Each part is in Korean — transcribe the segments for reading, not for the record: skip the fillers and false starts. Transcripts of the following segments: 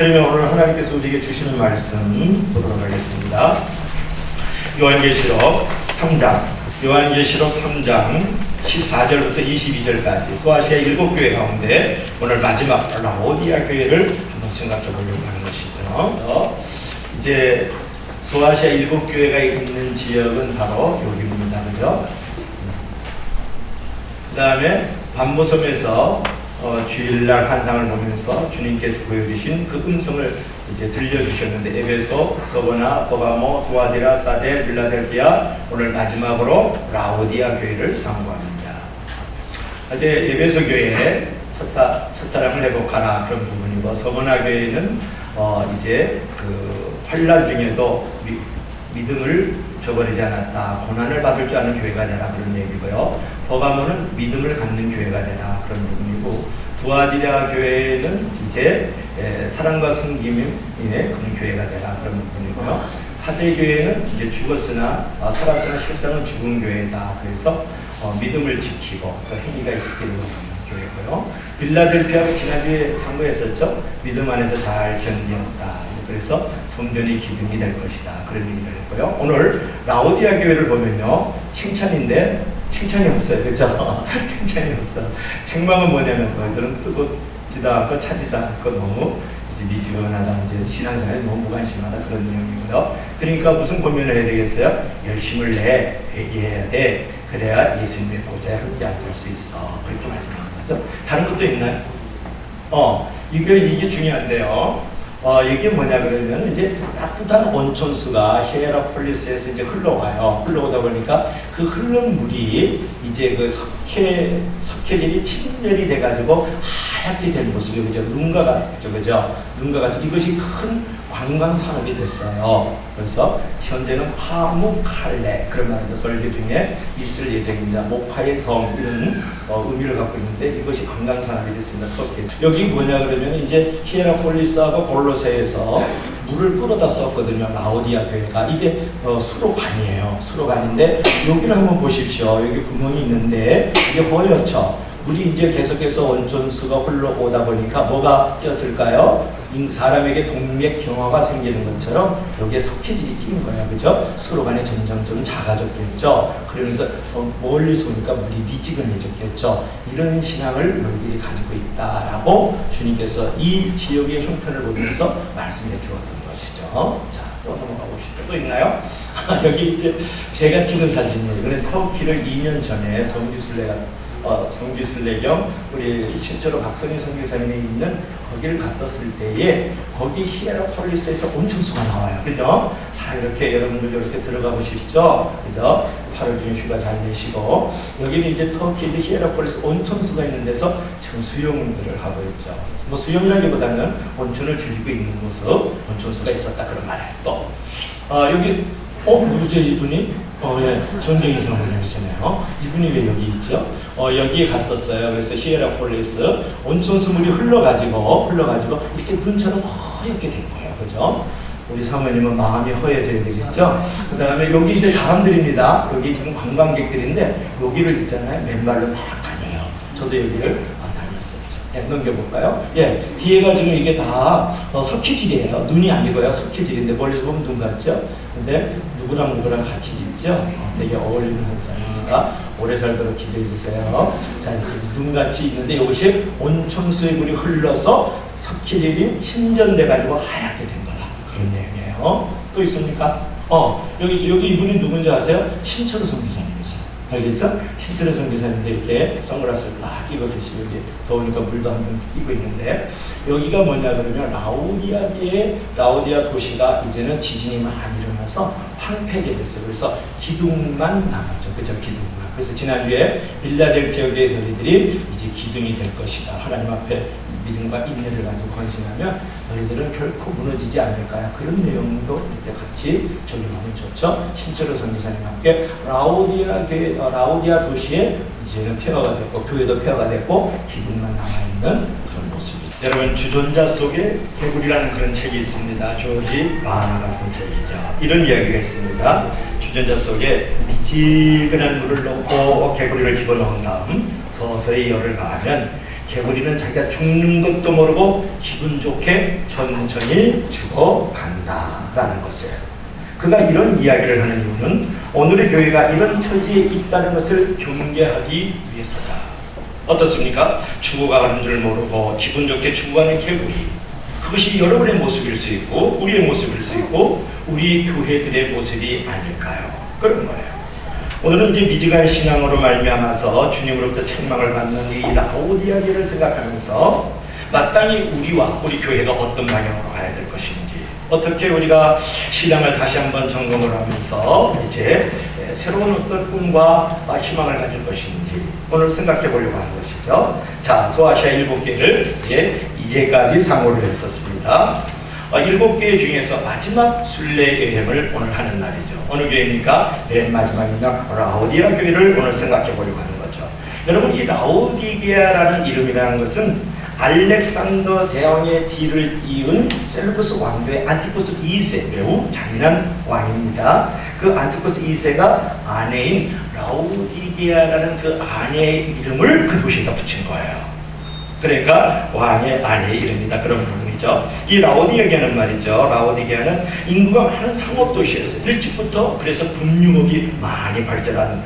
그러면 오늘 하나님께서 우리에게 주시는 말씀 보도록 하겠습니다. 요한계시록 3장 14절부터 22절까지 소아시아 7교회 가운데 오늘 마지막 라오디아 교회를 한번 생각해 보려고 하는 것이죠. 이제 소아시아 7교회가 있는 지역은 바로 여기입니다. 그죠? 그 다음에 반모섬에서 주일날 환상을 보면서 주님께서 보여주신 그 음성을 이제 들려주셨는데 에베소, 서보나, 버가모, 두아디라, 사데, 빌라델피아, 오늘 마지막으로 라오디아 교회를 상고합니다. 이제 에베소 교회에 첫사랑을 회복하라 그런 부분이고, 서보나 교회는 이제 그 환난 중에도 믿음을 저버리지 않았다, 고난을 받을 줄 아는 교회가 되라 그런 얘기고요. 버가모는 믿음을 갖는 교회가 되라 그런 부분이고, 두아디라 교회는 이제 사랑과 섬김의 그런 교회가 되라 그런 부분이고요. 사대 교회는 이제 죽었으나 살았으나 실상은 죽은 교회다. 그래서 믿음을 지키고 또 행위가 있기를 원하는 교회고요. 빌라델피아가 지난주에 상고했었죠. 믿음 안에서 잘 견디었다. 그래서 성전이 기둥이 될 것이다. 그런 얘기를 했고요. 오늘 라오디아 교회를 보면요, 칭찬인데 칭찬이 없어요. 그죠? 칭찬이 없어. 책망은 뭐냐면 너희들은 뜨겁지도 않고 차지도 않고 너무 이제 미지근하다, 이제 신앙생활에 너무 무관심하다, 그런 내용이고요. 그러니까 무슨 고민을 해야 되겠어요? 열심을 내, 회개해야 돼. 그래야 예수님의 보좌에 함께 앉을 수 있어. 그렇게 말씀하는 거죠. 다른 것도 있나요? 이게 중요한데요. 이게 뭐냐 그러면 이제 따뜻한 온천수가 히에라폴리스에서 이제 흘러와요. 흘러오다 보니까 그 흐른 물이 이제 그 석회질이 침전이 돼가지고 하얗게 된 모습이, 그죠? 눈과 같죠, 그죠? 눈과 같죠. 이것이 큰 관광 산업이 됐어요. 그래서 현재는 파묵칼레 그런 말도 설교 중에 있을 예정입니다. 목파의 성, 이런 의미를 갖고 있는데 이것이 관광 산업이 됐습니다. 터키. 여기 뭐냐 그러면 이제 히에라폴리스하고 골로새에서 물을 끌어다 썼거든요. 라오디아 교회가. 이게 수로관이에요. 수로관인데 여기를 한번 보십시오. 여기 구멍이 있는데 이게 허옇죠. 물이 이제 계속해서 온천수가 흘러오다 보니까 뭐가 꼈을까요? 사람에게 동맥경화가 생기는 것처럼 여기에 석회질이 낀 거예요. 그죠? 수로관이 점점 작아졌겠죠. 그러면서 멀리서 오니까 물이 미지근해졌겠죠. 이런 신앙을 너희들이 가지고 있다라고 주님께서 이 지역의 형편을 보면서 말씀해 주었던 것이죠. 자, 또 넘어가 봅시다. 또 있나요? 여기 이제 제가 찍은 사진이에요. 이거는 터키를 2년 전에 성지순례 겸 우리 실제로 박성희 선교사님이 있는 거기를 갔었을 때에 거기 히에라폴리스에서 온천수가 나와요. 그죠? 다 이렇게 여러분들 이렇게 들어가 보십시오. 그죠? 8월 중에 휴가 잘 내시고, 여기는 이제 터키 히에라폴리스 온천수가 있는 데서 지금 수영들을 하고 있죠. 뭐 수영이라기보다는 온천을 즐기고 있는 모습, 온천수가 있었다 그런 말이에요. 또 여기 누구죠 이분이? 예, 전경희 성모님이시네요. 이분이 왜 여기 있죠? 여기에 갔었어요. 그래서 히에라폴리스 온천수물이 흘러가지고 이렇게 눈처럼 허옇게 된 거예요. 그죠? 우리 사모님은 마음이 허해져야 되겠죠? 그 다음에 여기 이제 사람들입니다. 여기 지금 관광객들인데 여기를 있잖아요. 맨발로 막 다녀요. 저도 여기를 다녔었죠. 네, 넘겨볼까요? 예, 뒤에가 지금 이게 다 석회질이에요. 눈이 아니고요. 석회질인데 멀리서 보면 눈 같죠? 근데 누구랑 같이 있죠? 되게 어울리는 현상이니까 오래 살도록 기도해 주세요. 자, 이렇게 눈같이 있는데 이것이 온천수의 물이 흘러서 석회질이 침전돼가지고 하얗게 된 거다. 그런 내용이에요. 또 있습니까? 여기 이분이 누군지 아세요? 신철우 선교사님이세요. 알겠죠? 신철우 선교사님인데 이렇게 선글라스를 딱 끼고 계시고, 여기 더우니까 물도 한 번 끼고 있는데, 여기가 뭐냐 그러면 라오디아 도시가 이제는 지진이 많이 일어나서 황폐게 됐어요. 그래서 기둥만 남았죠. 그죠? 기둥만. 그래서 지난주에 빌라델피아 교회 너희들이 이제 기둥이 될 것이다. 하나님 앞에 믿음과 인내를 가지고 건신하면 너희들은 결코 무너지지 않을 거야. 그런 내용도 이렇게 같이 적용하면 좋죠. 신철호 선교사님 함께 라오디아 도시에 이제는 폐허가 됐고, 교회도 폐허가 됐고, 기둥만 남아있는 그런 모습입니다. 여러분, 주존자 속에 개구리라는 그런 책이 있습니다. 조지 바나가 쓴 책이죠. 이런 이야기가 있습니다. 주전자 속에 미지근한 물을 넣고 개구리를 집어넣은 다음 서서히 열을 가하면 개구리는 자기가 죽는 것도 모르고 기분 좋게 천천히 죽어간다라는 것이에요. 그가 이런 이야기를 하는 이유는 오늘의 교회가 이런 처지에 있다는 것을 경계하기 위해서다. 어떻습니까? 죽어가는 줄 모르고 기분 좋게 죽어가는 개구리. 그것이 여러분의 모습일 수 있고 우리의 모습일 수 있고 우리 교회들의 모습이 아닐까요? 그런 거예요. 오늘은 이제 미지간 신앙으로 말미암아서 주님으로부터 책망을 받는 이 라오디아계를 생각하면서 마땅히 우리와 우리 교회가 어떤 방향으로 가야 될 것인지, 어떻게 우리가 신앙을 다시 한번 점검을 하면서 이제 새로운 어떤 꿈과 희망을 가질 것인지 오늘 생각해 보려고 하는 것이죠. 자, 소아시아 7개를 이제까지 상고를 했었습니다. 7개 중에서 마지막 순례 여행을 오늘 하는 날이죠. 어느 교회입니까? 맨 마지막 있는 라오디아 교회를 오늘 생각해 보려고 하는 거죠. 여러분, 이 라오디게아라는 이름이라는 것은 알렉산더 대왕의 뒤를 이은 셀루쿠스 왕조의 안티코스 2세, 매우 잔인한 왕입니다. 그 안티코스 2세가 아내인 라오디게아라는 그 아내의 이름을 그 도시에다 붙인 거예요. 그러니까 왕의 아내의 이름이다, 그런 부분이죠. 이 라오디게아는 말이죠, 라오디게아는 인구가 많은 상업도시였어요. 일찍부터. 그래서 금융업이 많이 발전한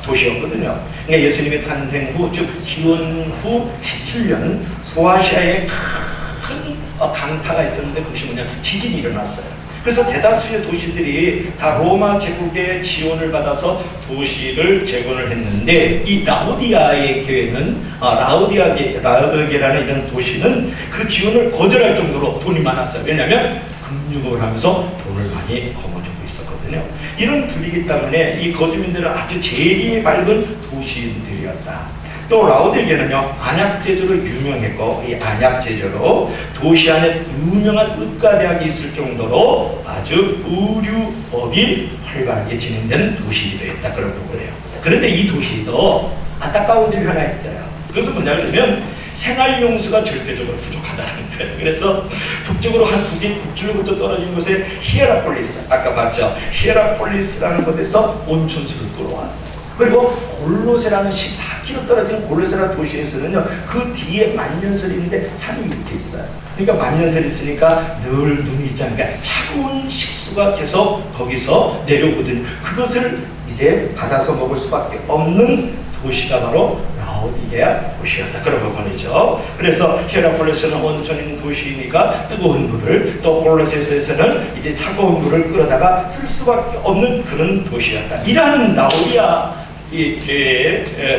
도시였거든요. 그러니까 예수님의 탄생 후, 즉 기원 후 17년 소아시아에 큰 강타가 있었는데 그것이 뭐냐, 지진이 일어났어요. 그래서 대다수의 도시들이 다 로마 제국의 지원을 받아서 도시를 재건을 했는데, 이 라오디아의 교회는 라오디게라는 이런 도시는 그 지원을 거절할 정도로 돈이 많았어요. 왜냐하면 금융업을 하면서 돈을 많이 거머쥐고 있었거든요. 이런 분위기 때문에 이 거주민들은 아주 재리에 밝은 도시인들이었다. 또 라오디게는요, 안약 제조로 유명했고, 이 안약 제조로 도시 안에 유명한 의과대학이 있을 정도로 아주 의류업이 활발하게 진행된 도시이기도 했다, 그런 부분이에요. 그런데 이 도시도 안타까운 점이 하나 있어요. 그것은 뭐냐면 생활용수가 절대적으로 부족하다는 거예요. 그래서 북쪽으로 한 9km부터 떨어진 곳에 히에라폴리스, 아까 봤죠? 히에라폴리스라는 곳에서 온천수를 끌어왔어요. 그리고 골로세라는 14km 떨어진 골로세라는 도시에서는요, 그 뒤에 만년설이 있는데 산이 이렇게 있어요. 그러니까 만년설이 있으니까 늘 눈이 있지 않으니까 차가운 식수가 계속 거기서 내려오거든요. 그것을 이제 받아서 먹을 수밖에 없는 도시가 바로 라오디게아 도시였다, 그런 부분이죠. 그래서 히에라폴리스는 온천 있는 도시이니까 뜨거운 물을, 또 골로세에서는 이제 차가운 물을 끌어다가 쓸 수밖에 없는 그런 도시였다. 이러한 라오디아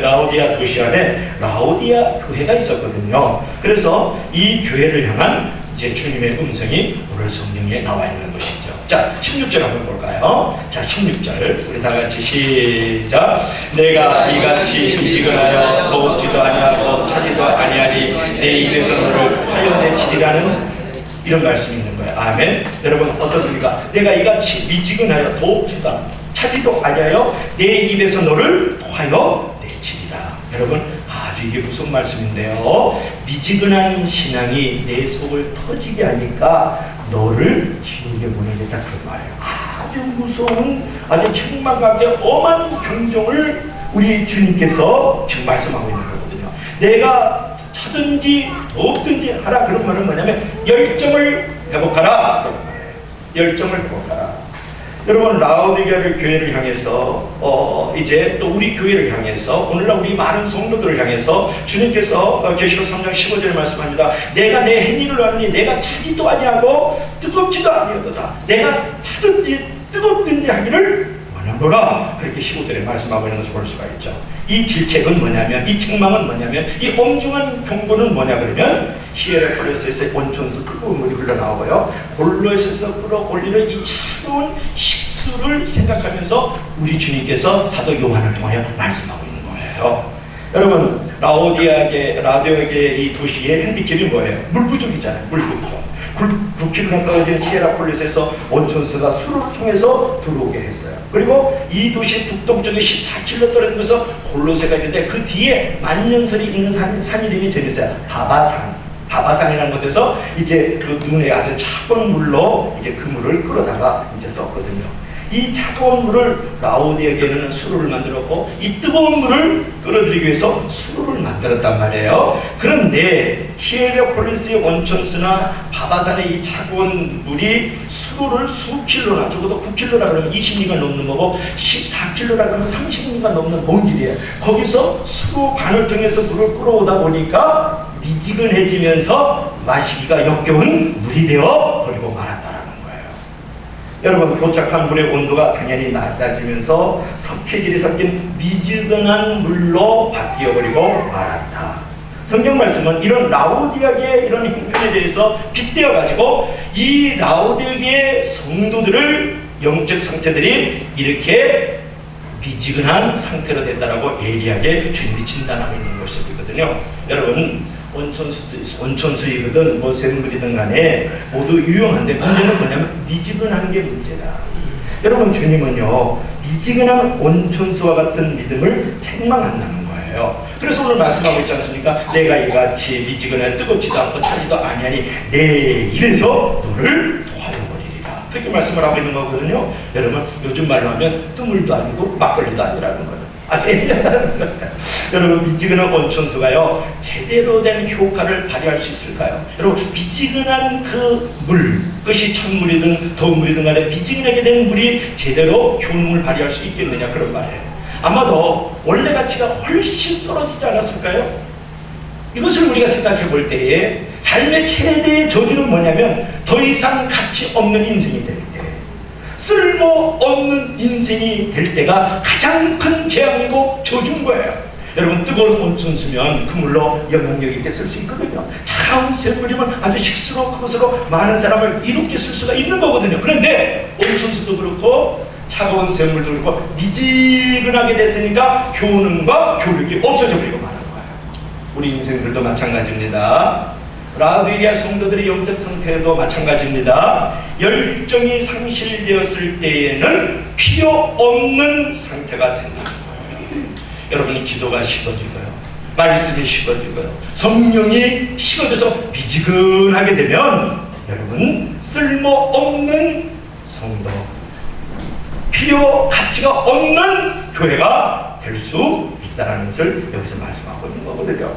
라오디아 도시 안에 라오디아 교회가 있었거든요. 그래서 이 교회를 향한 이제 주님의 음성이 오늘 성경에 나와 있는 것이죠. 자, 16절 한번 볼까요? 자, 16절 우리 다 같이 시작. 내가 이같이 미지근하여 더욱지도 아니하고 차지도 아니하리 내 입에서 너를 하여 내치리라는 이런 말씀이 있는 거예요. 아멘. 여러분 어떻습니까? 내가 이같이 미지근하여 더욱지도 차지도 아니하여 내 입에서 너를 토하여 내치리라. 여러분 아주 이게 무슨 말씀인데요? 미지근한 신앙이 내 속을 터지게 하니까 너를 지옥에 보내겠다, 그런 말이에요. 아주 무서운, 아주 책망감에 엄한 경종을 우리 주님께서 지금 말씀하고 있는 거거든요. 내가 차든지 더욱든지 하라, 그런 말은 뭐냐면 열정을 회복하라, 그런 말이에요. 열정을 회복하라. 여러분 라오디게아를 교회를 향해서 이제 또 우리 교회를 향해서 오늘날 우리 많은 성도들을 향해서 주님께서 계시록 3장 15절에 말씀합니다. 내가 내 행위를 하느니 내가 차지도 아니하고 뜨겁지도 아니하도다. 내가 차든지 뜨겁든지 하기를 원하노라. 그렇게 15절에 말씀하고 있는 것을 볼 수가 있죠. 이 질책은 뭐냐면, 이 책망은 뭐냐면, 이 엄중한 경고는 뭐냐 그러면 히에라폴리스에서 온천수 뜨거운 물이 흘러나오고요, 골로새에서 끌어올리는 이 차가운 식수를 생각하면서 우리 주님께서 사도 요한을 통하여 말씀하고 있는 거예요. 여러분 라오디게아 이 도시의 핸디캡이 뭐예요? 물 부족이잖아요. 물 부족. 9km 떨어진 히에라폴리스에서 온천수가 수를 통해서 들어오게 했어요. 그리고 이 도시 북동쪽에 14km 떨어진 곳에서 골로새가 있는데 그 뒤에 만년설이 있는 산 이름이 재밌어요. 바바산이라는 곳에서 이제 그 눈에 아주 차가운 물로 이제 그 물을 끌어다가 이제 썼거든요. 이 차가운 물을 라오디아에게는 수로를 만들었고 이 뜨거운 물을 끌어들이기 위해서 수로를 만들었단 말이에요. 그런데 히에라폴리스의 온천수나 바바산의 이 차가운 물이 수로를 수킬로나, 적어도 9킬로라 그러면 20리가 넘는 거고 14킬로라 그러면 30리가 넘는 먼 길이에요. 거기서 수로 관을 통해서 물을 끌어오다 보니까 미지근해지면서 마시기가 역겨운 물이 되어 버리고 말았다라는 거예요. 여러분, 도착한 물의 온도가 당연히 낮아지면서 석회질이 섞인 미지근한 물로 바뀌어버리고 말았다. 성경 말씀은 이런 라오디아계의 이런 형편에 대해서 빗대어 가지고 이 라오디아계의 성도들을, 영적 상태들이 이렇게 미지근한 상태로 된다라고 예리하게 주님이 진단하고 있는 것이거든요. 여러분, 온천수이거든 뭐 샘물이든 간에 모두 유용한데 문제는 뭐냐면 미지근한 게 문제다. 여러분, 주님은요 미지근한 온천수와 같은 믿음을 책망한다는 거예요. 그래서 오늘 말씀하고 있지 않습니까? 내가 이같이 미지근해 뜨겁지도 않고 차지도 아니하니 내 입에서 너를 토하여버리리라, 그렇게 말씀을 하고 있는 거거든요. 여러분, 요즘 말로 하면 뜨물도 아니고 막걸리도 아니라는 거예요. 아주 애매하다는 거예요. 여러분, 미지근한 온천수가요 제대로 된 효과를 발휘할 수 있을까요? 여러분, 미지근한 그 물, 그것이 찬물이든 더운 물이든 간에 미지근하게 된 물이 제대로 효능을 발휘할 수 있겠느냐, 그런 말이에요. 아마도 원래 가치가 훨씬 떨어지지 않았을까요? 이것을 우리가 생각해 볼 때에 삶의 최대의 저주는 뭐냐면 더 이상 가치 없는 인생이 될 때, 쓸모없는 인생이 될 때가 가장 큰 재앙이고 저주인 거예요. 여러분, 뜨거운 온천수면 그 물로 영향력 있게 쓸 수 있거든요. 차가운 샘물이면 아주 식수로 그것으로 많은 사람을 이롭게 쓸 수가 있는 거거든요. 그런데 온천수도 그렇고 차가운 샘물도 그렇고 미지근하게 됐으니까 효능과 효력이 없어져 버리고 마는 거예요. 우리 인생들도 마찬가지입니다. 라오디게아 성도들의 영적 상태도 마찬가지입니다. 열정이 상실되었을 때에는 필요 없는 상태가 된다는 거예요. 여러분이 기도가 식어지고요, 말씀이 식어지고요, 성령이 식어져서 미지근하게 되면 여러분, 쓸모없는 성도, 필요 가치가 없는 교회가 될 수 있다는 것을 여기서 말씀하고 있는 거거든요.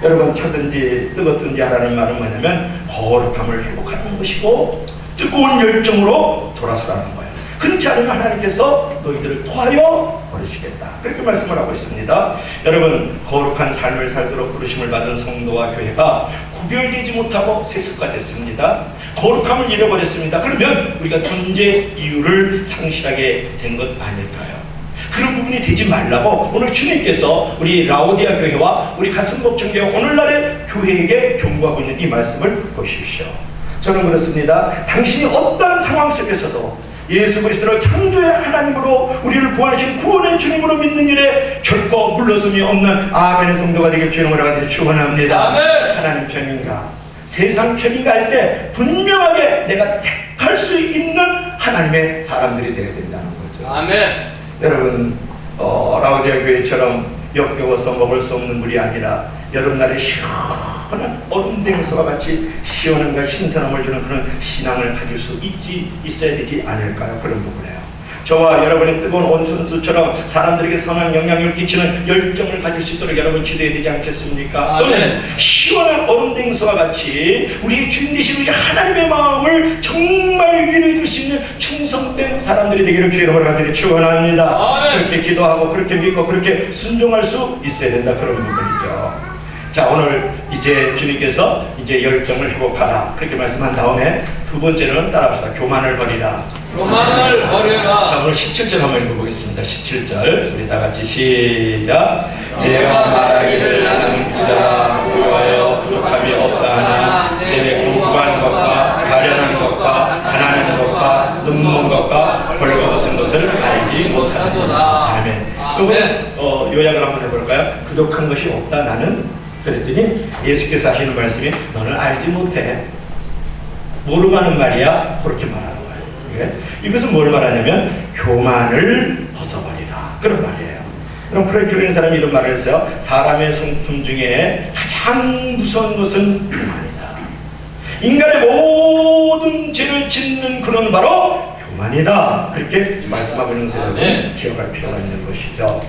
여러분, 차든지 뜨겁든지 하라는 말은 뭐냐면 거룩함을 회복하는 것이고 뜨거운 열정으로 돌아서라는 거예요. 그렇지 않으면 하나님께서 너희들을 토하여 버리시겠다, 그렇게 말씀을 하고 있습니다. 여러분, 거룩한 삶을 살도록 부르심을 받은 성도와 교회가 구별되지 못하고 세속화됐습니다. 거룩함을 잃어버렸습니다. 그러면 우리가 존재 이유를 상실하게 된 것 아닐까요? 그런 부분이 되지 말라고 오늘 주님께서 우리 라오디아 교회와 우리 가슴복천교회 오늘날의 교회에게 경고하고 있는 이 말씀을 보십시오. 저는 그렇습니다. 당신이 어떤 상황 속에서도 예수 그리스도를 창조의 하나님으로 우리를 구원하신 구원의 주님으로 믿는 일에 결코 물러섬이 없는 아멘의 성도가 되길 주님으로 가기를 축원합니다. 아멘. 하나님 편인가 세상 편인가 할 때 분명하게 내가 택할 수 있는 하나님의 사람들이 되어야 된다는 거죠. 아멘. 여러분, 라오디아 교회처럼 역겨워서 먹을 수 없는 물이 아니라 여름날에 시원한 얼음냉수와 같이 시원함과 신선함을 주는 그런 신앙을 가질 수 있어야 되지 않을까요? 그런 부분이에요. 저와 여러분의 뜨거운 온천수처럼 사람들에게 선한 영향력을 끼치는 열정을 가질 수 있도록 여러분 기도해야 되지 않겠습니까? 또는 시원한 얼음냉수와 같이 우리 주인 되신 우리 하나님의 마음을 정말 위로해 줄 수 있는 충성된 사람들이 되기를 주의 이름으로 간절히 축원합니다. 그렇게 기도하고 그렇게 믿고 그렇게 순종할 수 있어야 된다, 그런 부분이죠. 자, 오늘 이제 주님께서 이제 열정을 회복하라, 그렇게 말씀한 다음에 두 번째는 따라합시다. 교만을 버리라. 교만을 버려라. 자, 오늘 17절 한번 읽어보겠습니다. 17절 우리 다 같이 시작. 내가 말하기를 나는 부자라 부유하여 부족함이 없다 하나 내 공부한 것과 가련한 것과 가난한 것과 눈먼 것과 벌거벗은 것을 알지 못하노라. 아멘. 그러면 요약을 한번 해볼까요? 부족한 것이 없다 나는. 그랬더니 예수께서 하시는 말씀이 너는 알지 못해. 모르고 하는 말이야. 그렇게 말하는 거예요. 이것은 뭘 말하냐면 교만을 벗어버리라, 그런 말이에요. 그럼 프레큐리는 사람이 이런 말을 했어요. 사람의 성품 중에 가장 무서운 것은 교만이다. 인간의 모든 죄를 짓는 근원은 바로 그만이다. 그렇게 말씀하고 있는 것을 여러분 기억할 필요가 있는 것이죠.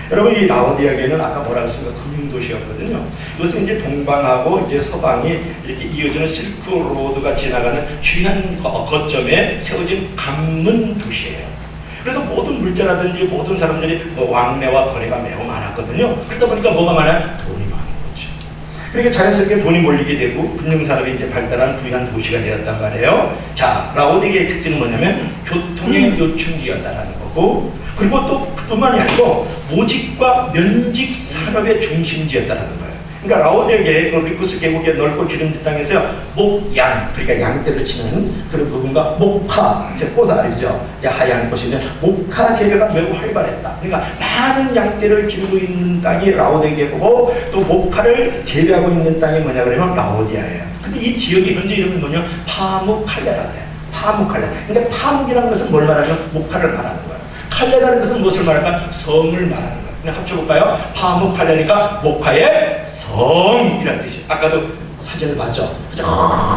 여러분, 이 라오디아 교회는 아까 뭐라고 했습니까? 금융도시였거든요. 이것은 이제 동방하고 이제 서방이 이렇게 이어지는 실크로드가 지나가는 중요한 거점에 세워진 관문 도시예요. 그래서 모든 물자라든지 모든 사람들이 왕래와 거래가 매우 많았거든요. 그러다 보니까 뭐가 많아요? 돈이 많은 거죠. 그러니까 자연스럽게 돈이 몰리게 되고 금융산업이 이제 발달한 부유한 도시가 되었단 말이에요. 자, 라오디게의 특징은 뭐냐면 교통의 요충지였다라는 거고, 그리고 또 그뿐만이 아니고 모직과 면직 산업의 중심지였다라는 거예요. 그러니까 라오디게의 그 리쿠스 계곡의 넓고 기름진 땅에서 목양, 그러니까 양떼를 치는 그런 부분과 목화, 이제 꽃 알죠? 이제 하얀 꽃인데 목화 재배가 매우 활발했다. 그러니까 많은 양떼를 기르고 있는 땅이 라오디게고, 또 목화를 재배하고 있는 땅이 뭐냐 그러면 라오디아예요. 근데 이 지역의 현재 이름은 뭐냐? 파묵칼레라 그래요. 파묵칼레. 그러니까 파묵이라는 것은 뭘 말하냐면 목화를 말하는 거예요. 칼레라는 것은 무엇을 말할까? 성을 말하는 거예요. 그냥 합쳐볼까요? 파묵칼레니까 목화의 성이라는 뜻이에요. 아까도 사진을 봤죠? 그죠?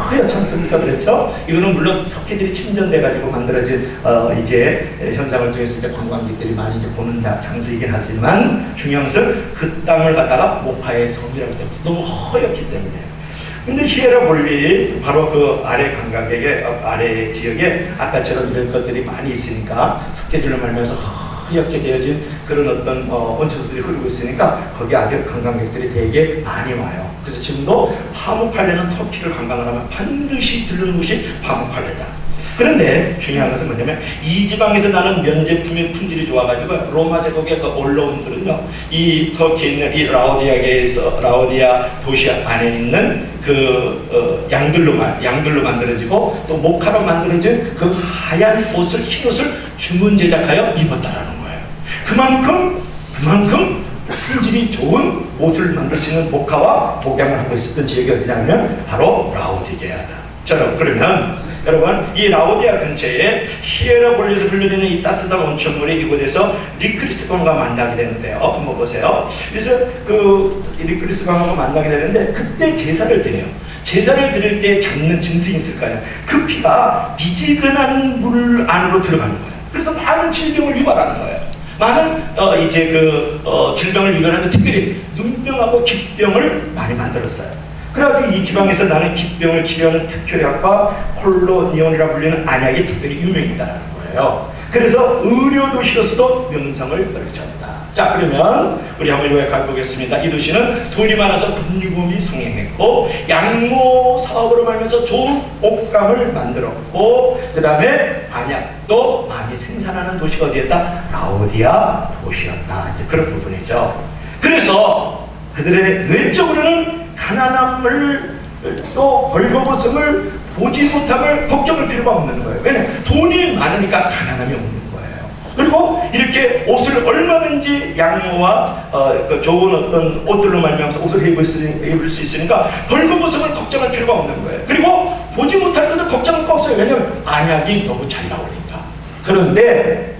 그렇지 않습니까? 그렇죠? 이거는 물론 석회들이 침전돼가지고 만들어진 이제 현상을 통해서 이제 관광객들이 많이 이제 보는 장소이긴 하지만 중요한 것은 그 땅을 갖다가 목화의 성이라고 해요. 너무 허옇기 때문에. 근데 히에라볼리 바로 그 아래 감각에 아래 지역에 아까처럼 이런 것들이 많이 있으니까 석회질로 말면서 허옇게 되어진 그런 어떤 온천수들이 흐르고 있으니까 거기 아주 관광객들이 되게 많이 와요. 그래서 지금도 파묵칼레는 터키를 관광을 하면 반드시 들르는 곳이 파묵칼레다. 그런데 중요한 것은 뭐냐면 이 지방에서 나는 면제품의 품질이 좋아가지고 로마 제국의 그 언론들은요, 이 터키에 있는 이 라오디아 도시 안에 있는 그 양들로 만들어지고 또 목화로 만들어진 그 하얀 옷을, 흰 옷을 주문 제작하여 입었다라는 거예요. 그만큼 품질이 좋은 옷을 만들 수 있는 목화와 목양을 하고 있었던 지역이 어디냐면 바로 라오디게아다. 자, 그러면 여러분, 이 라오디아 근처에 히에라볼리에서 흘러내리는 이 따뜻한 온천물이 이곳에서 리크리스 강과 만나게 되는데요. 한번 보세요. 그래서 그 리크리스 강과 만나게 되는데 그때 제사를 드려요. 제사를 드릴 때 잡는 짐승이 있을 거예요. 그 피가 미지근한 물 안으로 들어가는 거예요. 그래서 많은 질병을 유발하는 거예요. 많은 질병을 유발하는 특별히 눈병하고 기병을 많이 만들었어요. 그래가지고 이 지방에서 나는 기병을 치료하는 특효약과 콜로니온이라고 불리는 안약이 특별히 유명했다는 거예요. 그래서 의료 도시로서도 명성을 떨쳤다. 자, 그러면 우리 한번 요약해 보겠습니다. 이 도시는 돈이 많아서 금융업이 성행했고, 양모 사업으로 말면서 좋은 옷감을 만들었고, 그 다음에 안약도 많이 생산하는 도시가 어디였다? 라오디아 도시였다. 이제 그런 부분이죠. 그래서 그들의 외적으로는 가난함을 또 벌거벗음을 보지 못함을 걱정할 필요가 없는 거예요. 왜냐하면 돈이 많으니까 가난함이 없는 거예요. 그리고 이렇게 옷을 얼마든지 양모와 그 좋은 어떤 옷들로 말미암아서 옷을 입을 수 있으니까 벌거벗음을 걱정할 필요가 없는 거예요. 그리고 보지 못할 것을 걱정할 거 없어요. 왜냐하면 안약이 너무 잘 나오니까. 그런데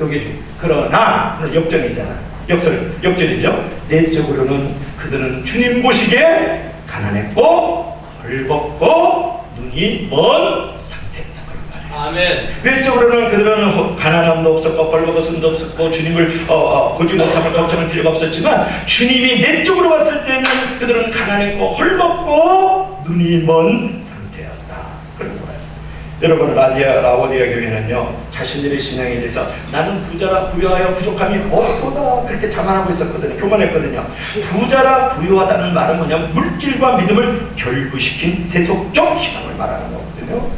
그러나 역전이잖아요. 역전이죠. 내적으로는 그들은 주님 보시기에 가난했고 벌벗고 눈이 먼 상태였다. 그런 말이에요. 아멘. 외적으로는 그들은 가난함도 없었고 벌거벗음도 없었고 주님을 보지 못함을 걱정할 필요가 없었지만 주님이 내적으로 봤을 때는 그들은 가난했고 헐벗고 눈이 먼 상태였다. 그런 거예요. 여러분, 라오디아 교회는요, 자신들의 신앙에 대해서 나는 부자라 부유하여 부족함이 없도다 그렇게 자만하고 있었거든요. 교만했거든요. 부자라 부유하다는 말은 뭐냐면 물질과 믿음을 결부시킨 세속적 신앙을 말하는 거거든요.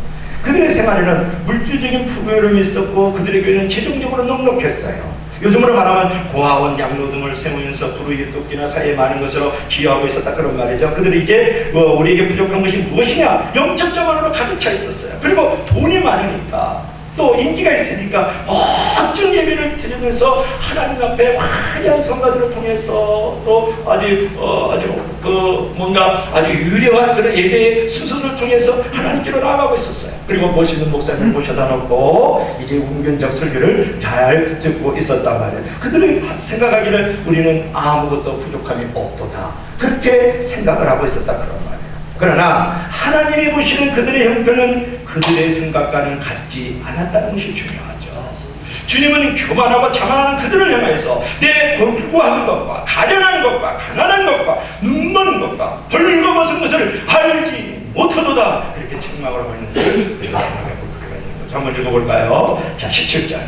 그들의 생활에는 물질적인 풍요로움이 있었고 그들의 교회는 재정적으로 넉넉했어요. 요즘으로 말하면 고아원, 양로 등을 세우면서 불우이웃 돕기나 사이에 많은 것으로 기여하고 있었다 그런 말이죠. 그들이 이제 우리에게 부족한 것이 무엇이냐? 영적 자만으로 가득 차 있었어요. 그리고 돈이 많으니까 또 인기가 있으니까 멋진 예배를 드리면서 하나님 앞에 화려한 성가들을 통해서 또 아주 유려한 그런 예배의 순서를 통해서 하나님께로 나아가고 있었어요. 그리고 멋있는 목사님 모셔다 놓고 이제 운변적 설교를 잘 듣고 있었단 말이에요. 그들이 생각하기를 우리는 아무것도 부족함이 없도다 그렇게 생각을 하고 있었다 그런 말이에요. 그러나 하나님이 보시는 그들의 형편은 그들의 생각과는 같지 않았다는 것이 중요하죠. 주님은 교만하고 자만하는 그들을 향해서 내 권고하는 것과 가련한 것과 가난한 것과 눈먼 것과 벌거벗은 것을 알지 못하도다 이렇게 책망을 하고 있는 것을 우리가 생각해 볼 필요가 있는 거죠. 한번 읽어볼까요? 자, 17절.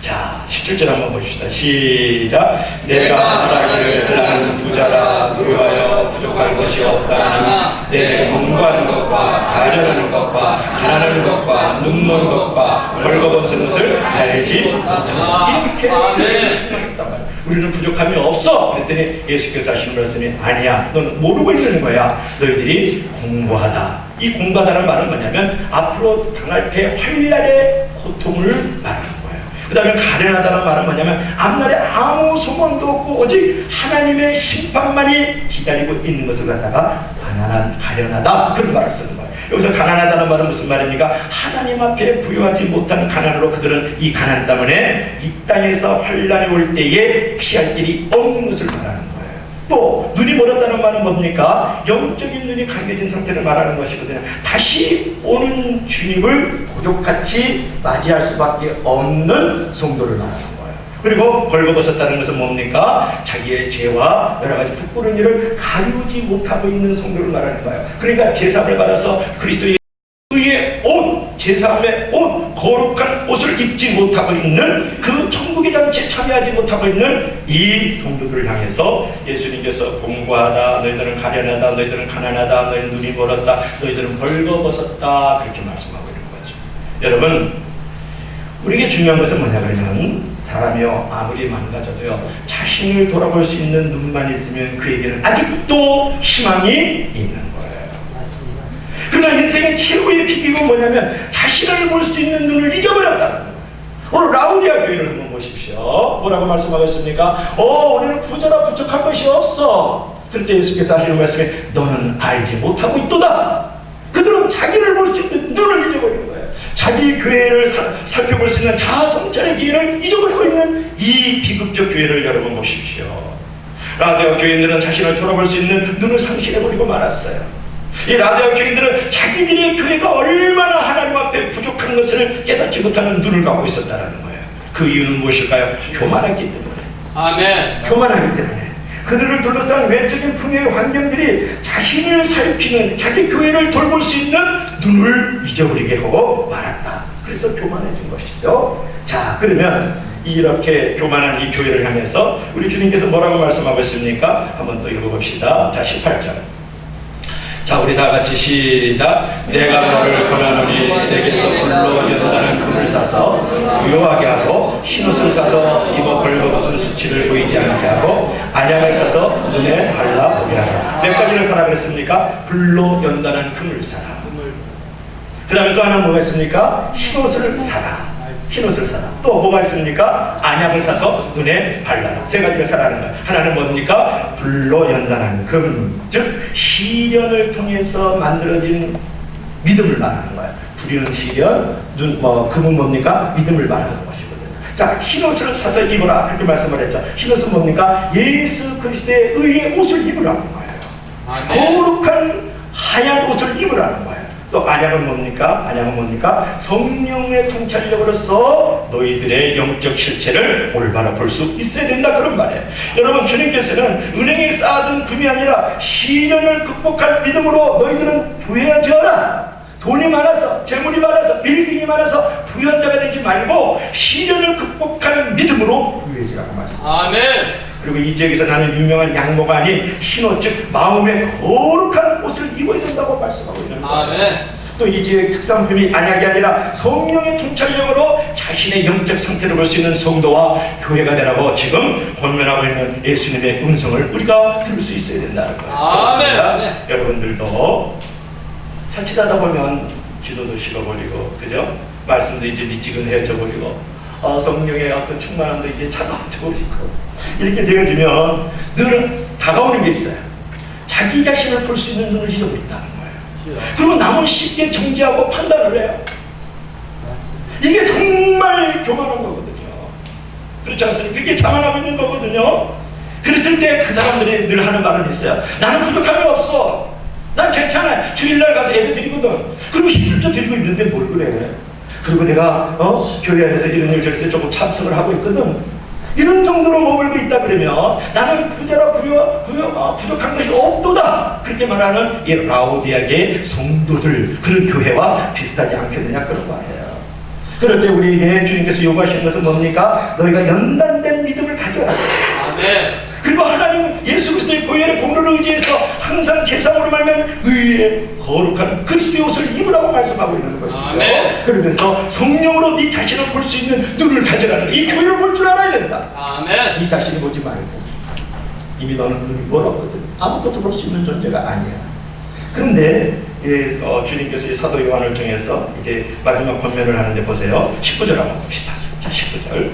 자, 17절 한번 보십시다. 시작. 내가 말하기를 나는 부자라 위하여 부족할 것이 없다니 내 권고하는 것과 가련하는 것과 가난한 것과 눈먼 것과 벌거벗은 것을 알지 못하노라. 이렇게 우리는 부족함이 없어. 그랬더니 예수께서 하시는 말씀이 아니야. 너는 모르고 있는 거야. 너희들이 공고하다. 이 공고하다는 말은 뭐냐면 앞으로 당할 때 환란의 고통을 말하는 거예요. 그 다음에 가련하다는 말은 뭐냐면 앞날에 아무 소망도 없고 오직 하나님의 심판만이 기다리고 있는 것을 갖다가 가련하다 그런 말을 쓰는 거예요. 여기서 가난하다는 말은 무슨 말입니까? 하나님 앞에 부여하지 못한 가난으로 그들은 이 가난 때문에 이 땅에서 환란이 올 때에 피할 길이 없는 것을 말하는 거예요. 또 눈이 멀었다는 말은 뭡니까? 영적인 눈이 감겨진 상태를 말하는 것이거든요. 다시 오는 주님을 도적같이 맞이할 수밖에 없는 성도를 말하는 거예요. 그리고 벌거벗었다는 것은 뭡니까? 자기의 죄와 여러 가지 부끄러운 일을 가리우지 못하고 있는 성도를 말하는 거예요. 그러니까 제사함을 받아서 그리스도의 의의 옷, 제사함의 옷, 거룩한 옷을 입지 못하고 있는 그 천국의 잔치에 참여하지 못하고 있는 이 성도들을 향해서 예수님께서 공고하다, 너희들은 가련하다, 너희들은 가난하다, 너희는 눈이 멀었다, 너희들은 벌거벗었다 그렇게 말씀하고 있는 거죠. 여러분, 우리에게 중요한 것은 뭐냐 그러면 사람이요 아무리 망가져도요 자신을 돌아볼 수 있는 눈만 있으면 그에게는 아직도 희망이 있는 거예요. 그러나 인생의 최고의 비극은 뭐냐면 자신을 볼 수 있는 눈을 잊어버렸다는 거예요. 오늘 라우디아 교회를 한번 보십시오. 뭐라고 말씀하고 있습니까? 우리는 부자라 부족한 것이 없어. 그때 예수께서 하시는 말씀이 너는 알지 못하고 있도다. 그들은 자기를 볼 수 있는 눈을 잊어버린 거예요. 자기 교회를 살펴볼 수 있는 자아성찰의 기회를 잊어버리고 있는 이 비극적 교회를 여러분 보십시오. 라우디아 교인들은 자신을 돌아볼 수 있는 눈을 상실해버리고 말았어요. 이 라우디아 교인들은 자기들의 교회가 얼마나 하나님 앞에 부족한 것을 깨닫지 못하는 눈을 갖고 있었다는 거예요. 그 이유는 무엇일까요? 교만하기 때문에. 아멘. 교만하기 때문에. 그들을 둘러싼 외적인 풍요의 환경들이 자신을 살피는 자기 교회를 돌볼 수 있는 눈을 잊어버리게 하고 말았다. 그래서 교만해진 것이죠. 자, 그러면 이렇게 교만한 이 교회를 향해서 우리 주님께서 뭐라고 말씀하고 있습니까? 한번 또 읽어봅시다. 자, 18절. 자, 우리 다 같이 시작. 내가 너를 권하노니 내게서 불로 연단한 금을 사서 묘하게 하고 흰옷을 사서 입어 벌거벗은 수치를 보이지 않게 하고 안약을 사서 눈에 발라 보게 하라. 몇 가지를 사라 그랬습니까? 불로 연단한 금을 사라. 그 다음에 또 하나 뭐가 있습니까? 흰옷을 사라. 흰옷을 사라. 또 뭐가 있습니까? 안약을 사서 눈에 발라라. 세 가지를 사라는 거예요. 하나는 뭡니까? 불로 연단한 금, 즉 시련을 통해서 만들어진 믿음을 말하는 거예요. 불이는 시련, 금은 뭡니까? 믿음을 말하는 것이거든요. 자, 흰옷을 사서 입어라 그렇게 말씀을 했죠. 흰옷은 뭡니까? 예수 그리스도의 의의 옷을 입으라는 거예요. 거룩한 하얀 옷을 입으라는 거예요. 또 안약은 뭡니까? 안약은 뭡니까? 성령의 통찰력으로서 너희들의 영적 실체를 올바로 볼 수 있어야 된다 그런 말이에요. 여러분, 주님께서는 은행에 쌓아둔 금이 아니라 시련을 극복할 믿음으로 너희들은 부유해져라. 돈이 많아서, 재물이 많아서, 빌딩이 많아서 부유한 자가 되지 말고 시련을 극복하는 믿음으로 부유해지라고 말씀합니다. 아멘. 그리고 이 지역에서 나는 유명한 양모가 아닌 흰옷, 즉 마음의 거룩한 옷을 입어야 된다고 말씀하고 있는 거예요. 아멘. 또 이 지역의 특산품이 안약이 아니라 성령의 통찰력으로 자신의 영적 상태를 볼 수 있는 성도와 교회가 되라고 지금 권면하고 있는 예수님의 음성을 우리가 들을 수 있어야 된다는 거예요. 아멘. 여러분들도 자칫하다 보면 기도도 식어버리고, 그죠? 말씀도 이제 미지근해져 버리고, 성령의 어떤 충만함도 이제 차가워지고 이렇게 되어지면 늘 다가오는 게 있어요. 자기 자신을 볼 수 있는 눈을 잊어버린다는 거예요. 그리고 남은 쉽게 정지하고 판단을 해요. 이게 정말 교만한 거거든요. 그렇지 않습니까? 그게 자만하고 있는 거거든요. 그랬을 때 그 사람들이 늘 하는 말은 있어요. 나는 부족함이 없어. 난 괜찮아. 주일날 가서 예배 드리거든. 그리고 11조 드리고 있는데 뭘 그래. 그리고 내가 교회 안에서 이런 일 저럴 때 조금 참석을 하고 있거든. 이런 정도로 머물고 있다 그러면 나는 부자라 부족한 것이 없도다. 그렇게 말하는 이 라오디아계의 성도들, 그런 교회와 비슷하지 않겠느냐 그런 말이에요. 그럴 때 우리에게 주님께서 요구하시는 것은 뭡니까? 너희가 연단된 믿음을 가져라. 아멘. 그리고 하나님 예수 그리스도의 보혈의 공로를 의지해서 항상 제사함으로 말면 의의 거룩한 그리스도의 옷을 입으라고 말씀하고 있는 것이죠. 아멘. 그러면서 성령으로 네 자신을 볼 수 있는 눈을 가져라는, 이 교회를 볼 줄 알아야 된다. 아멘. 네 자신을 보지 말고 이미 너는 눈이 멀었거든. 아무것도 볼 수 있는 존재가 아니야. 그런데 주님께서 이 사도 요한을 통해서 이제 마지막 권면을 하는데 보세요. 19절 한번 봅시다. 자, 19절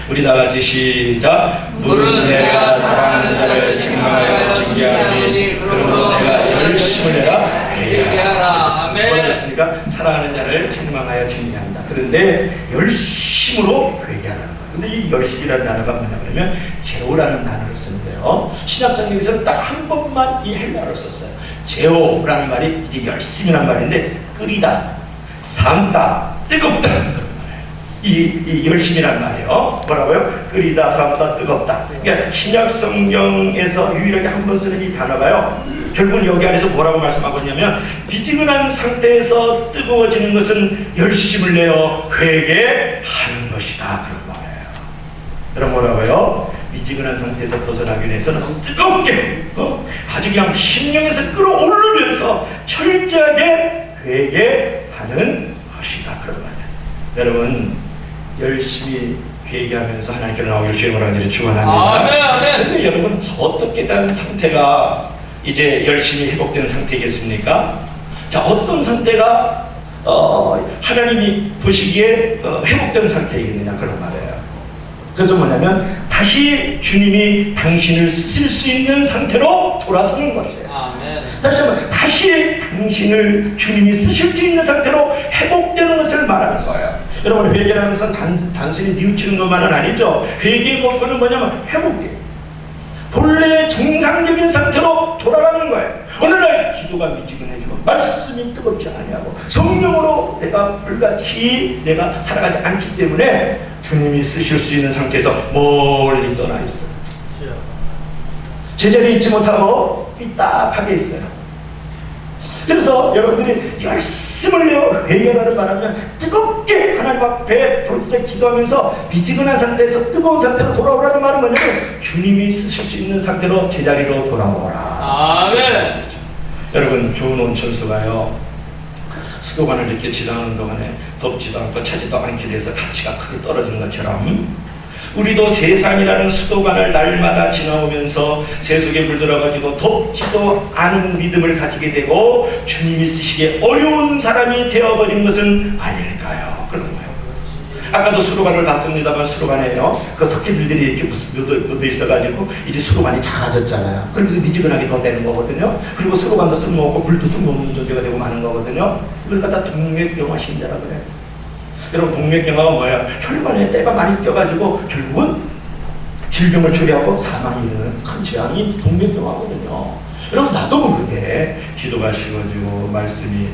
우리 다 같이 시작. 물은 내가 사랑하는 자를 책망하여 징계하니 그러므로 내가 열심을 해라 회개하라. 아멘. 뭐였습니까? 사랑하는 자를 책망하여 징계한다. 그런데 열심으로 회개하라는 거예요. 근데 이 열심이라는 단어가 뭐냐 그러면 제오라는 단어를 쓰는데요. 신약성경에서는 딱 한 번만 이 헬라어를 썼어요. 제오라는 말이 이제 열심이란 말인데 끓이다, 삶다, 뜨겁다 그런 말이에요. 이 열심이란 말이에요. 뭐라고요? 끓이다, 삶다, 뜨겁다. 그러니까 신약성경에서 유일하게 한 번 쓰는 이 단어가요. 결국은 여기 안에서 뭐라고 말씀하고 있냐면 미지근한 상태에서 뜨거워지는 것은 열심을 내어 회개하는 것이다 그런 말이에요. 여러분 뭐라고요? 미지근한 상태에서 벗어나기 위해서는 뜨겁게 아주 그냥 심령에서 끌어오르면서 철저하게 회개하는 것이다 그런 말이에요. 여러분 열심히 회개하면서 하나님께로 나오기를 주의 모양으로 축원합니다. 아멘. 근데 여러분 어떻게 된 상태가 이제 열심히 회복되는 상태겠습니까? 자, 어떤 상태가 하나님이 보시기에 회복된 상태이겠느냐 그런 말이에요. 그래서 뭐냐면 다시 주님이 당신을 쓰실 수 있는 상태로 돌아서는 것이에요. 아멘. 다시 한번 다시 당신을 주님이 쓰실 수 있는 상태로 회복되는 것을 말하는 거예요. 여러분 회개라는 것은 단순히 뉘우치는 것만은 아니죠. 회개의 목표는 뭐냐면 회복이에요. 본래의 정상적인 상태로 돌아가는 거예요. 어느 날 기도가 미지근해지고 말씀이 뜨겁지 아니하고 성령으로 내가 불같이 내가 살아가지 않기 때문에 주님이 쓰실 수 있는 상태에서 멀리 떠나 있어요. 제자리에 있지 못하고 삐딱하게 있어요. 그래서 여러분들이 열심을 내어 회개하는 바라면 뜨겁게 하나님 앞에 부르짖어 기도하면서 미지근한 상태에서 뜨거운 상태로 돌아오라는 말은 뭐냐면 주님이 쓰실 수 있는 상태로 제자리로 돌아오라. 아멘. 여러분 좋은 온천수가요 수도관을 이렇게 지나는 동안에 덥지도 않고 차지도 않게 돼서 가치가 크게 떨어지는 것처럼 우리도 세상이라는 수도관을 날마다 지나오면서 세속에 물들어가지고 덥지도 않은 믿음을 가지게 되고 주님이 쓰시기에 어려운 사람이 되어버린 것은 아닐까요? 그런 거예요. 아까도 수도관을 봤습니다만 수도관에요 그 석회들이 이렇게 묻어 있어가지고 이제 수도관이 작아졌잖아요. 그래서 미지근하게 더 되는 거거든요. 그리고 수도관도 쓸모없고 물도 쓸모없는 존재가 되고 마는 거거든요. 이걸 갖다 동맥경화 신자라 그래요. 여러분 동맥경화가 뭐예요? 혈관에 때가 많이 껴가지고 결국은 질병을 초래하고 사망이 이르는 큰 재앙이 동맥경화거든요. 여러분 나도 모르게 기도가 식어지고 말씀이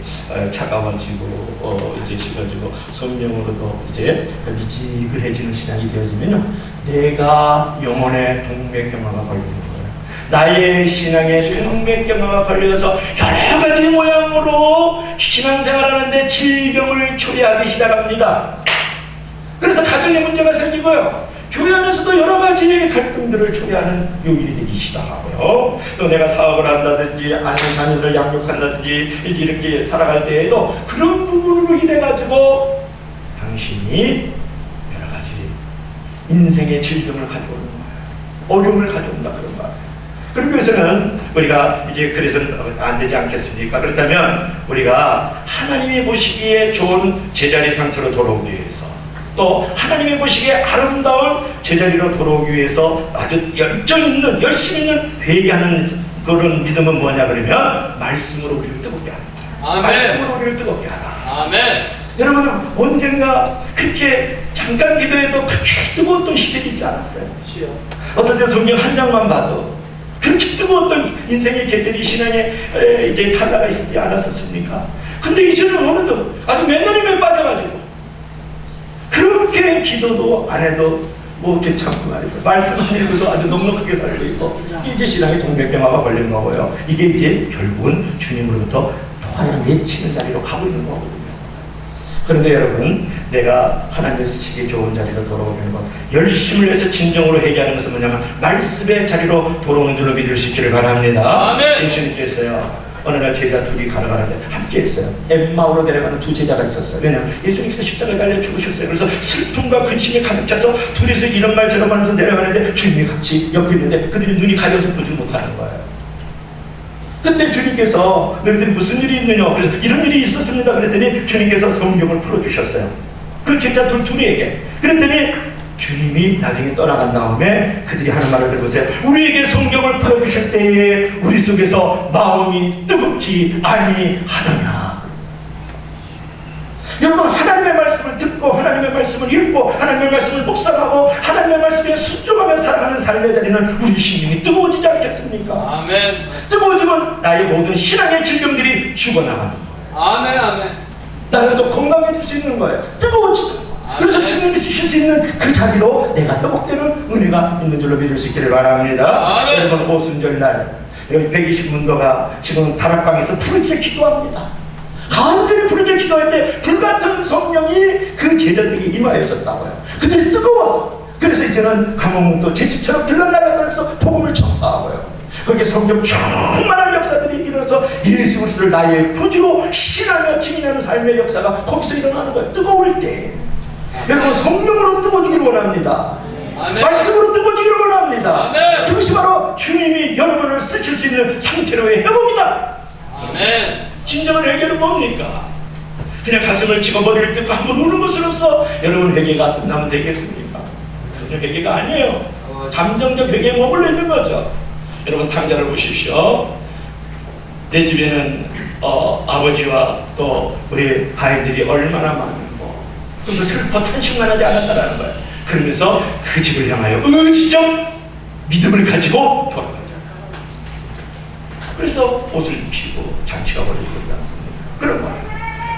차가워지고 이제 식어지고 성령으로도 이제 미지근해지는 신앙이 되어지면요 내가 영혼의 동맥경화가 걸리는 거예요. 나의 신앙에 동맥경화가 걸려서 여러 가지 모양으로 신앙생활하는데 질병을 초래하기 시작합니다. 그래서 가정에 문제가 생기고요. 교회 안에서도 여러 가지 갈등들을 초래하는 요인이 되기 시작하고요. 또 내가 사업을 한다든지 아니면 자녀를 양육한다든지 이렇게 살아갈 때에도 그런 부분으로 인해 가지고 당신이 여러 가지 인생의 질병을 가져오는 거예요. 어려움을 가져온다 그런 거예요. 그러기 위해서는 우리가 이제 그래서는 안 되지 않겠습니까? 그렇다면 우리가 하나님이 보시기에 좋은 제자리 상태로 돌아오기 위해서 또 하나님이 보시기에 아름다운 제자리로 돌아오기 위해서 아주 열정 있는 열심 있는 회개하는 그런 믿음은 뭐냐 그러면 말씀으로 우리를 뜨겁게 하는 거예요. 말씀으로 우리를 뜨겁게 하라. 아멘. 여러분 언젠가 그렇게 잠깐 기도해도 그렇게 뜨거웠던 시절이 있지 않았어요? 어떨 때 성경 한 장만 봐도 그렇게 뜨거웠던 인생의 계절이 신앙의 이제 칼라가 있지 않았었습니까? 근데 이제는 어느덧 아주 맨날이면 빠져가지고 그렇게 기도도 안 해도 뭐 괜찮고 말이죠. 말씀 안 읽어도 아주 넉넉하게 살고 있고 이제 신앙의 동맥경화가 걸린 거고요. 이게 이제 결국은 주님으로부터 토하여 내치는 자리로 가고 있는 거거든요. 그런데 여러분, 내가 하나님의 쓰시기에 좋은 자리로 돌아오는 것, 열심을 해서 진정으로 회개하는 것은 뭐냐면 말씀의 자리로 돌아오는 줄로 믿을 수 있기를 바랍니다. 아멘. 예수님께서요, 어느 날 제자 둘이 걸어가는데 함께 했어요. 엠마오로 내려가는 두 제자가 있었어요. 왜냐하면 예수님께서 십자가에 달려 죽으셨어요. 그래서 슬픔과 근심이 가득 차서 둘이서 이런 말 저런 말 하면서 내려가는데 주님이 같이 옆에 있는데 그들이 눈이 가려서 보지 못하는 거예요. 그때 주님께서 너희들이 무슨 일이 있느냐? 그래서 이런 일이 있었습니다. 그랬더니 주님께서 성경을 풀어주셨어요. 그 제자 둘에게. 그랬더니 주님이 나중에 떠나간 다음에 그들이 하는 말을 들어보세요. 우리에게 성경을 풀어주실 때에 우리 속에서 마음이 뜨겁지 아니하더냐. 여러분, 하나님의 말씀을 듣고 하나님의 말씀을 읽고 하나님의 말씀을 묵상하고 하나님의 말씀에 순종하며 살아가는 삶의 자리는 우리 심령이 뜨거워지지 않겠습니까? 아멘. 뜨거워지면 나의 모든 신앙의 질병들이 죽어나가는 거예요. 아멘. 아멘. 나는 또 건강해질 수 있는 거예요. 뜨거워지는 거예요. 그래서 주님이 쓰실 수 있는 그 자리로 내가 회복되는 은혜가 있는 줄로 믿을 수 있기를 바랍니다. 아멘. 여러분, 오순절날 여기 120문도가 지금 다락방에서 부르짖어 기도합니다. 간절히 부르짖어 기도할 때 불같은 성령이 그 제자들에게 임하여졌다고요. 그들이 뜨거웠어. 그래서 이제는 감옥문도 제치처럼 들락날락거리면서 복음을 전파하고요. 거기에 성경 충만한 역사들이 일어나서 예수 그리스도를 나의 구주로 신하며 증인하는 삶의 역사가 거기서 일어나는 거예요. 뜨거울 때 여러분, 성령으로 뜨거워지기를 원합니다. 아멘. 말씀으로 뜨거워지기를 원합니다. 아멘. 그것이 바로 주님이 여러분을 쓰실 수 있는 상태로의 회복이다. 아멘. 진정한 회개는 뭡니까? 그냥 가슴을 치고 머리를 뜯고 한번 우는 것으로서 여러분 회개가 끝나면 되겠습니까? 전혀 회개가 아니에요. 감정적 회개에 머물러 있는 거죠. 여러분, 탕자를 보십시오. 내 집에는 아버지와 또 우리 아이들이 얼마나 많고, 그래서 슬퍼 탄식만 하지 않았다라는 거예요. 그러면서 그 집을 향하여 의지적 믿음을 가지고 돌아가잖아요. 그래서 옷을 입히고 잔치가 벌어지고 있지 않습니까? 그런 거예요.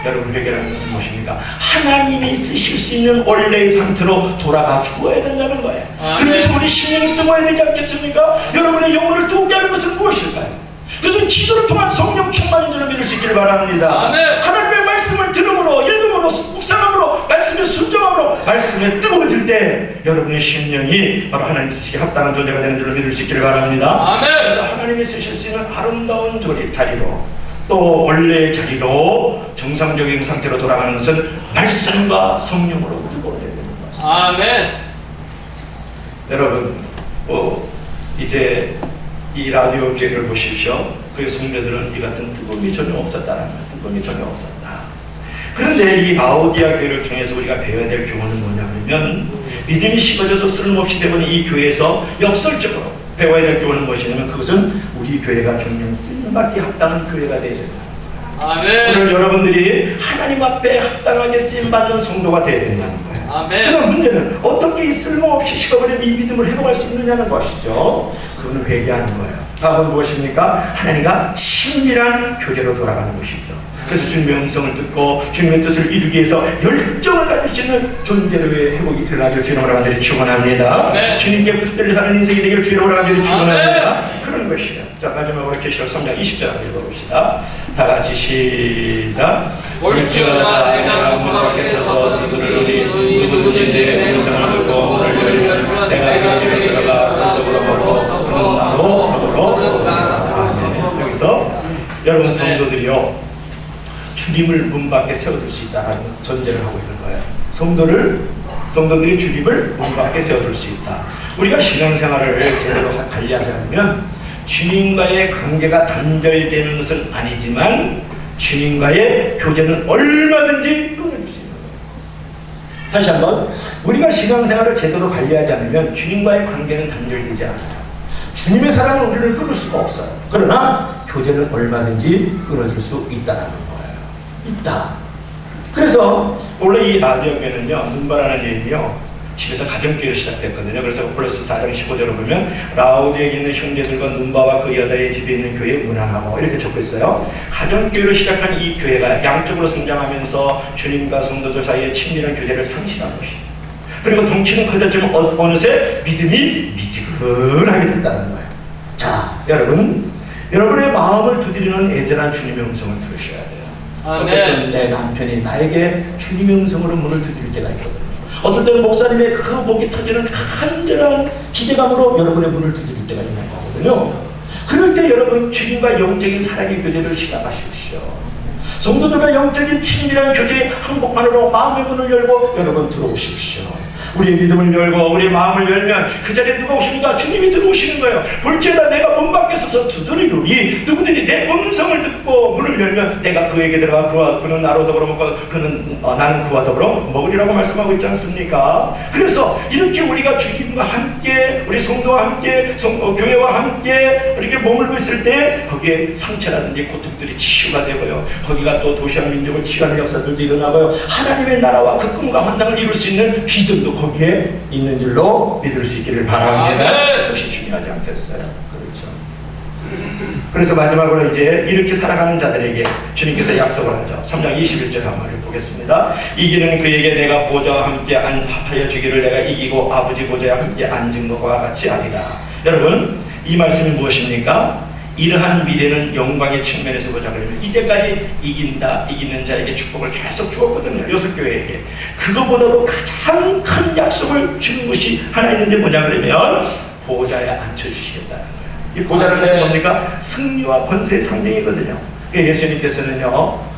여러분, 회개라는 것은 무엇입니까? 하나님이 쓰실 수 있는 원래의 상태로 돌아가 죽어야 된다는 거예요. 그래서 우리 심령이 뜨거워야 되지 않겠습니까? 여러분의 영혼을 뜨겁게 하는 것은 무엇일까요? 그래서 기도를 통한 성령 충만인 줄을 믿을 수 있기를 바랍니다. 아멘. 하나님의 말씀을 들음으로, 읽음으로, 묵상함으로, 말씀에 순종함으로, 말씀에 뜨거워질 때 여러분의 심령이 바로 하나님 쓰시기에 합당한 존재가 되는 줄을 믿을 수 있기를 바랍니다. 아멘. 그래서 하나님이 쓰실 수 있는 아름다운 자리로, 또 원래의 자리로 정상적인 상태로 돌아가는 것은 말씀과 성령으로 뜨거워져야 되는 것입니다. 아멘. 여러분, 이제 이 라디오 교회를 보십시오. 그 성도들은 이 같은 뜨거움이 전혀 없었다는 거예요. 뜨거움이 전혀 없었다. 그런데 이 라오디아 교회를 통해서 우리가 배워야 될 교훈은 뭐냐면, 믿음이 식어져서 쓸모없이 되는 이 교회에서 역설적으로 배워야 될 교훈은 무엇이냐면, 그것은 우리 교회가 정령 쓰임받기 합당한 교회가 되어야 된다. 아멘. 오늘 여러분들이 하나님 앞에 합당하게 쓰임받는 성도가 되어야 된다는 거예요. 아멘. 그럼 문제는 어떻게 이 쓸모없이 식어버린 이 믿음을 회복할 수 있느냐는 것이죠. 그거는 회개하는 거예요. 답은 무엇입니까? 하나님과 친밀한 교제로 돌아가는 것이죠. 그래서 주님의 음성을 듣고 주님의 뜻을 이루기 위해서 열정을 가질 수 있는 존재로의 회복이 일어나길 주님으로 간절히 축원합니다. 네. 주님께 붙들려 사는 인생이 되기를 주님으로 간절히 축원합니다. 그런 것이에요. 자, 마지막으로 계시록 3장 20절 한번 읽어봅시다. 다 같이 시작. 올지어다 내가 문 밖에 서서 누구를 누구든지 내 음성을 듣고 문을 열면 내가 그 집에 들어가 더불어 보고 그런 나로 더불어 보리라. 여기서 여러분 성도들이요, 주님을 문 밖에 세워둘 수 있다는 전제를 하고 있는 거예요. 성도들이 주님을 문 밖에 세워둘 수 있다. 우리가 신앙생활을 제대로 관리하지 않으면 주님과의 관계가 단절되는 것은 아니지만 주님과의 교제는 얼마든지 끊어질 수 있는 거예요. 다시 한번, 우리가 신앙생활을 제대로 관리하지 않으면 주님과의 관계는 단절되지 않아요. 주님의 사랑은 우리를 끊을 수가 없어요. 그러나 교제는 얼마든지 끊어질 수 있다는 거예요. 있다. 그래서 원래 이 라디오 교회는요, 눈바라는 이름이요, 집에서 가정교회를 시작했거든요. 그래서 골로새 4장 15절을 보면 라오디에 있는 형제들과 눈바와 그 여자의 집에 있는 교회 문안하고 이렇게 적혀 있어요. 가정교회를 시작한 이 교회가 양적으로 성장하면서 주님과 성도들 사이에 친밀한 교제를 상실한 것이죠. 그리고 덩치는 커졌지만 어느새 믿음이 미지근하게 됐다는 거예요. 자, 여러분의 마음을 두드리는 애절한 주님의 음성을 들으셔야 돼요. 어떤 내 남편이 나에게 주님의 음성으로 문을 두드릴 때가 있거든요. 어떤 때는 목사님의 그 목이 터지는 간절한 기대감으로 여러분의 문을 두드릴 때가 있는 거거든요. 그럴 때 여러분 주님과 영적인 사랑의 교제를 시작하십시오. 성도들과 영적인 친밀한 교제의 한복판으로 마음의 문을 열고 여러분 들어오십시오. 우리의 믿음을 열고 우리의 마음을 열면 그 자리에 누가 오십니까? 주님이 들어오시는 거예요. 볼지어다 내가 문 밖에 서서 두드리노니 누구들이 내 음성을 듣고 문을 열면 내가 그에게 들어가 그는 나로 더불어 먹고 나는 그와 더불어 먹으리라고 말씀하고 있지 않습니까? 그래서 이렇게 우리가 주님과 함께 우리 성도와 함께 교회와 함께 이렇게 머물고 있을 때 거기에 상처라든지 고통들이 치유가 되고요. 거기가 또 도시와 민족을 치유하는 역사들도 일어나고요. 하나님의 나라와 그 꿈과 환상을 이룰 수 있는 비전도 거기에 있는 줄로 믿을 수 있기를 바랍니다. 그것이 중요하지 않겠어요? 그렇죠. 그래서 마지막으로 이제 이렇게 살아가는 자들에게 주님께서 약속을 하죠. 3장 21절 한번 보겠습니다. 이기는 그에게 내가 보좌와 함께 하여 주기를 내가 이기고 아버지 보좌에 함께 앉은 것과 같이 하리라. 여러분 이 말씀이 무엇입니까? 이러한 미래는 영광의 측면에서 보자 그러면 이때까지 이기는 자에게 축복을 계속 주었거든요. 요셉교회에게. 그거보다도 가장 큰 약속을 주는 것이 하나 있는데 뭐냐 그러면 보좌에 앉혀주시겠다는 거예요. 이 보좌라는 것은 뭡니까? 승리와 권세의 상징이거든요. 예수님께서는요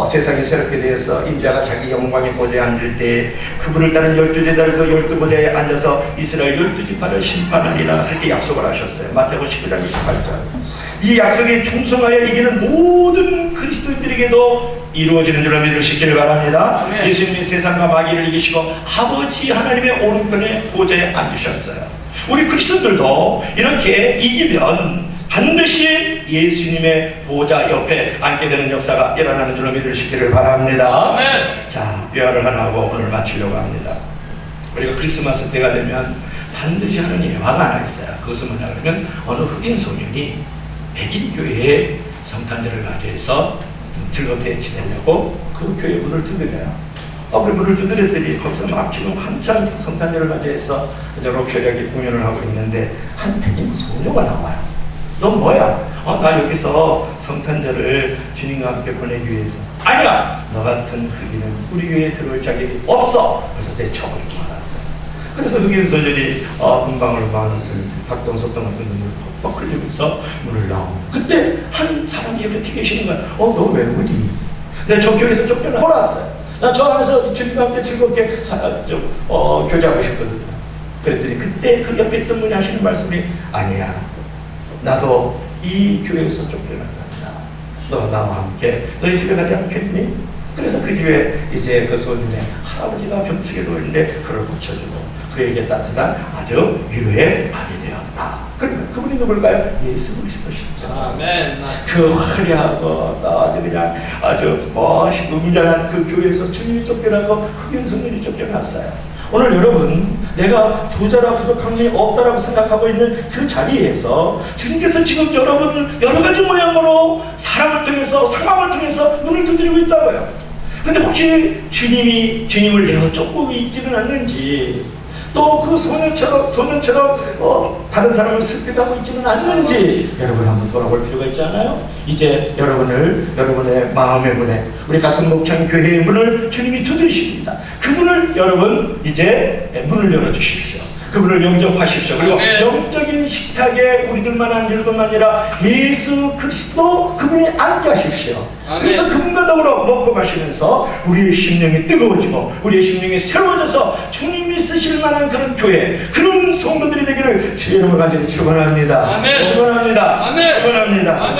세상이 새롭게 되어서 인자가 자기 영광의 보좌에 앉을 때 그분을 따른 12제자들도 12보좌에 앉아서 이스라엘 12지파를 심판하리라 그렇게 약속을 하셨어요. 마태복음 19장 28절. 이 약속이 충성하여 이기는 모든 그리스도인들에게도 이루어지는 줄로 믿을 수 있기를 바랍니다. 예수님이 세상과 마귀를 이기시고 아버지 하나님의 오른편에 보좌에 앉으셨어요. 우리 그리스도들도 이렇게 이기면 반드시 예수님의 보좌 옆에 앉게 되는 역사가 일어나는 줄로 믿을 수 있기를 바랍니다. 아멘. 자, 예화를 하나 하고 오늘 마치려고 합니다. 우리가 크리스마스 때가 되면 반드시 하는 예화가 하나 있어요. 그것은 뭐냐 그러면 어느 흑인 소년이 백인 교회에 성탄절을 맞이해서 즐겁게 지내려고 그 교회 문을 두드려요. 그리고 문을 두드렸더니 거기서 막 지금 한참 성탄절을 맞이해서 럭셔리하게 공연을 하고 있는데 한 백인 소녀가 나와요. 너 뭐야? 나 여기서 성탄절을 주님과 함께 보내기 위해서. 아니야! 너 같은 흑인은 우리 교회에 들어올 자격이 없어! 그래서 내쳐버리고 말았어요. 그래서 흑인 소년이 금방울 많은 닭똥석동 같은 눈물을 퍽퍽 흘리면서 문을 나옵니다. 그때 한 사람이 곁에 계시는 거야. 너 왜 어디? 내가 저 교회에서 쫓겨나 몰았어요. 나 저 안에서 주님과 함께 즐겁게 교제하고 싶거든요. 그랬더니 그때 그 옆에 있던 분이 하시는 말씀이 아니야. 나도 이 교회에서 쫓겨났단다. 너 나와 함께 너희 집에 가지 않겠니? 그래서 그 집에 이제 그 소년의 할아버지가 병석에 누워있는데 그를 고쳐주고 그에게 따뜻한 아주 위로의 밤이 되었다. 그러면 그분이 누굴까요? 예수 그리스도시죠. 아멘. 그 화려하고 아주 그냥 아주 멋있고 웅장한 그 교회에서 주님이 쫓겨나고 흑인 성년이 쫓겨났어요. 오늘 여러분 내가 부자라 부족한 게 없다라고 생각하고 있는 그 자리에서 주님께서 지금 여러분을 여러 가지 모양으로 사람을 통해서 상황을 통해서 눈을 두드리고 있다고요. 근데 혹시 주님을 내어 쫓고 있지는 않는지 또 그 소년처럼 다른 사람을 슬피하고 있지는 않는지 여러분 한번 돌아볼 필요가 있지 않아요? 이제 여러분의 마음의 문에 우리 가슴 목창 교회의 문을 주님이 두드리십니다. 그 문을 여러분 이제 문을 열어주십시오. 그분을 영접하십시오. 그리고 영적인 식탁에 우리들만 앉을 것만 아니라 예수 그리스도 그분이 앉게 하십시오. 그래서 그분과 더불어 먹고 마시면서 우리의 심령이 뜨거워지고 우리의 심령이 새로워져서 주님이 쓰실 만한 그런 교회, 그런 성도들이 되기를 주의 이름으로 간절히 축원합니다. 축원합니다. 축원합니다.